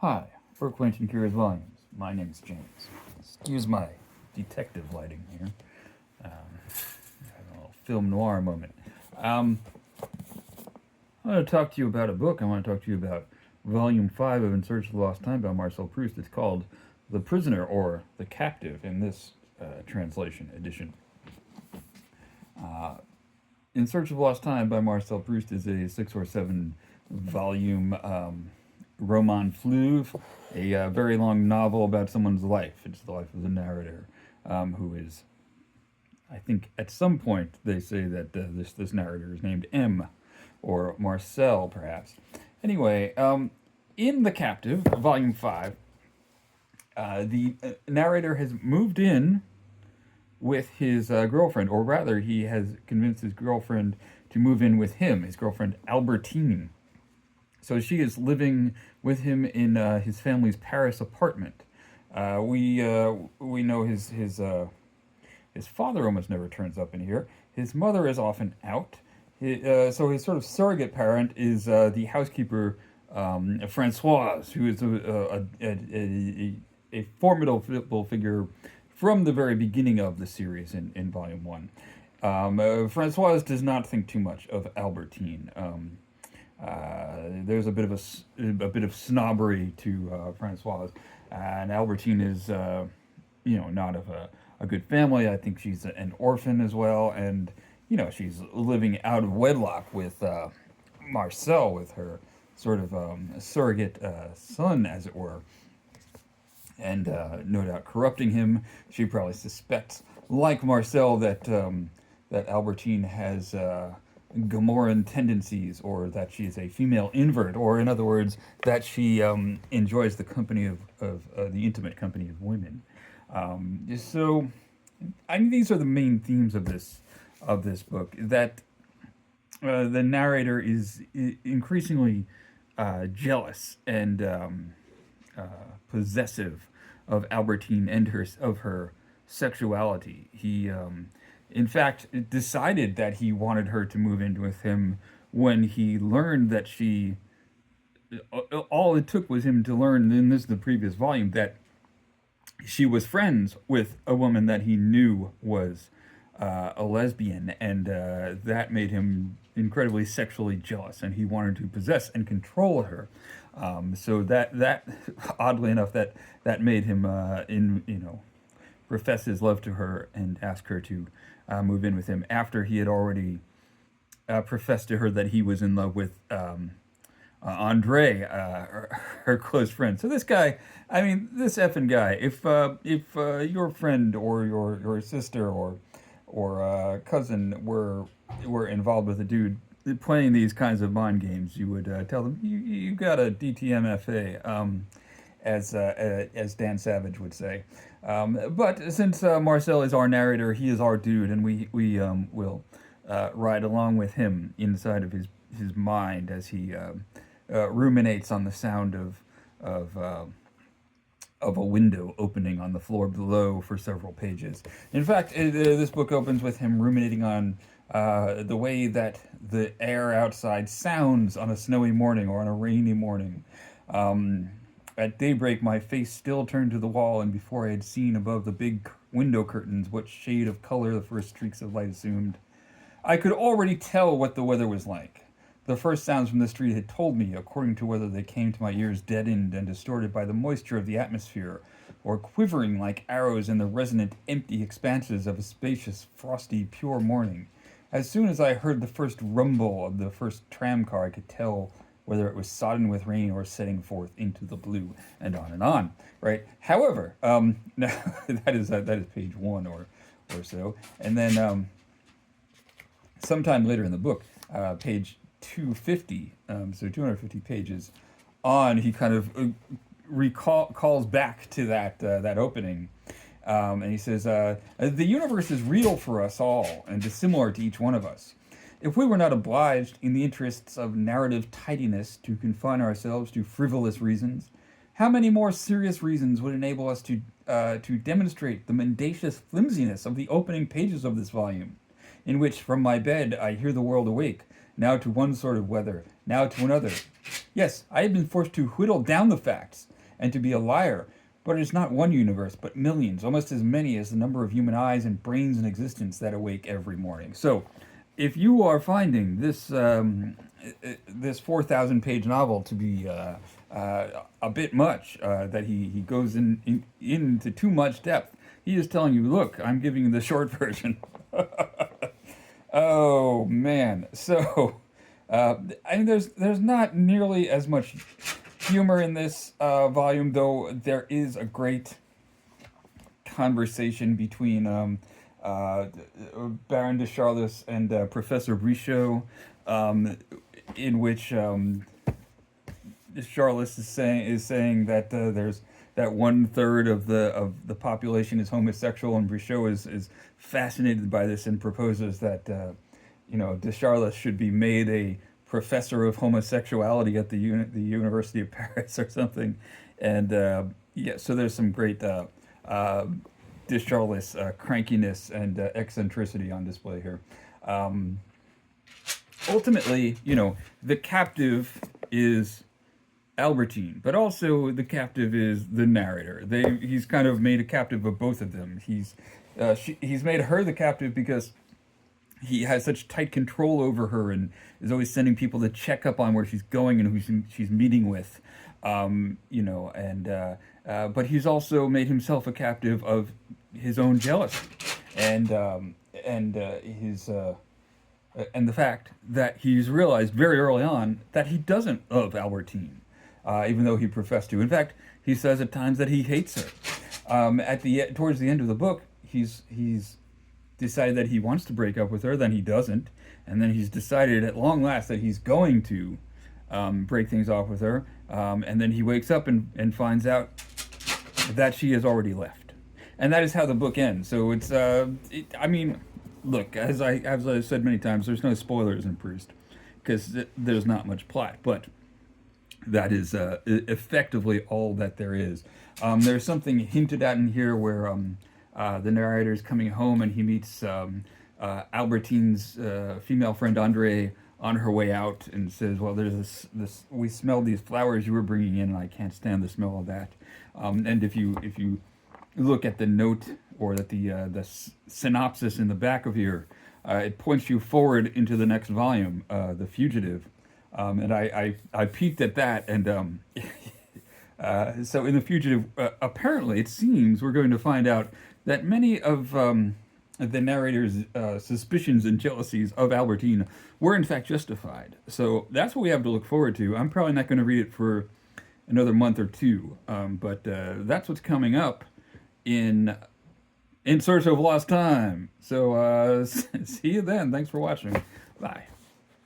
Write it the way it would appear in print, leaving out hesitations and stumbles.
Hi, we're acquainted Curious Volumes. My name is James. Excuse my detective lighting here. Having a little film noir moment. I want to talk to you about a book. I want to talk to you about Volume 5 of In Search of the Lost Time by Marcel Proust. It's called The Prisoner or The Captive in this translation edition. In Search of Lost Time by Marcel Proust is a 6 or 7 volume roman fleuve, a very long novel about someone's life. It's the life of the narrator, who is, I think, at some point they say that this narrator is named M, or Marcel, perhaps. Anyway, in The Captive, Volume 5, the narrator has moved in with his girlfriend, or rather, he has convinced his girlfriend to move in with him, his girlfriend Albertine. So she is living with him in his family's Paris apartment. We know his father almost never turns up in here. His mother is often out. So his sort of surrogate parent is the housekeeper Francoise, who is a formidable figure from the very beginning of the series in Volume 1. Francoise does not think too much of Albertine. There's a bit of snobbery to Francoise, and Albertine is, not of a good family. I think she's an orphan as well, and she's living out of wedlock with Marcel, with her sort of surrogate son, as it were, and no doubt corrupting him. She probably suspects, like Marcel, that Albertine has Gomorran tendencies, or that she is a female invert, or in other words, that she enjoys the company of the intimate company of women. So, I mean, these are the main themes of this book. That the narrator is increasingly jealous and possessive of Albertine and her sexuality. He, in fact, decided that he wanted her to move in with him when he learned that she. All it took was him to learn, in the previous volume, that she was friends with a woman that he knew was a lesbian, and that made him incredibly sexually jealous, and he wanted to possess and control her. So that oddly enough, that made him profess his love to her and ask her to move in with him after he had already professed to her that he was in love with Andre, her close friend. So this guy, I mean, this effing guy. If your friend or your sister or cousin were involved with a dude playing these kinds of mind games, you would tell them you got a DTMFA, as Dan Savage would say. But since Marcel is our narrator, he is our dude, and we will ride along with him inside of his mind as he ruminates on the sound of a window opening on the floor below for several pages. In fact, this book opens with him ruminating on the way that the air outside sounds on a snowy morning or on a rainy morning. At daybreak, my face still turned to the wall, and before I had seen above the big window curtains what shade of color the first streaks of light assumed, I could already tell what the weather was like. The first sounds from the street had told me, according to whether they came to my ears deadened and distorted by the moisture of the atmosphere, or quivering like arrows in the resonant, empty expanses of a spacious, frosty, pure morning. As soon as I heard the first rumble of the first tram car, I could tell whether it was sodden with rain or setting forth into the blue, and on, right? However, now that is page 1 or so, and then sometime later in the book, page 250, so 250 pages on, he kind of calls back to that opening, and he says, the universe is real for us all and dissimilar to each one of us. If we were not obliged, in the interests of narrative tidiness, to confine ourselves to frivolous reasons, how many more serious reasons would enable us to demonstrate the mendacious flimsiness of the opening pages of this volume, in which, from my bed, I hear the world awake, now to one sort of weather, now to another. Yes, I have been forced to whittle down the facts and to be a liar, but it is not one universe, but millions, almost as many as the number of human eyes and brains in existence that awake every morning. So, if you are finding this 4,000 page novel to be a bit much, that he goes into too much depth, he is telling you, look, I'm giving you the short version. Oh man, so I mean, there's not nearly as much humor in this volume, though there is a great conversation between Baron de Charles and Professor Brichot, in which Charles is saying that there's that 1/3 of the population is homosexual, and Brichot is fascinated by this and proposes that de Charles should be made a professor of homosexuality at the University of Paris or something, and yeah, so there's some great de Charles crankiness and eccentricity on display here. Ultimately, the captive is Albertine, but also the captive is the narrator. He's kind of made a captive of both of them. He's made her the captive because he has such tight control over her and is always sending people to check up on where she's going and who she's meeting with, but he's also made himself a captive of his own jealousy and the fact that he's realized very early on that he doesn't love Albertine, even though he professed to. In fact, he says at times that he hates her. Towards the end of the book, he's decided that he wants to break up with her, then he doesn't, and then he's decided at long last that he's going to break things off with her, and then he wakes up and finds out that she has already left, and that is how the book ends. So it's I mean, look, as I've said many times, there's no spoilers in Proust because there's not much plot, but that is effectively all that there is. There's something hinted at in here where the narrator is coming home and he meets Albertine's female friend Andre on her way out and says, well, there's this we smelled these flowers you were bringing in and I can't stand the smell of that. And if you look at the note or at the synopsis in the back of here, it points you forward into the next volume, The Fugitive. And I peeked at that, and so in The Fugitive, apparently it seems we're going to find out that many of the narrator's suspicions and jealousies of Albertine were in fact justified. So that's what we have to look forward to. I'm probably not going to read it for another month or two, but that's what's coming up in Search of Lost Time. So see you then. Thanks for watching. Bye.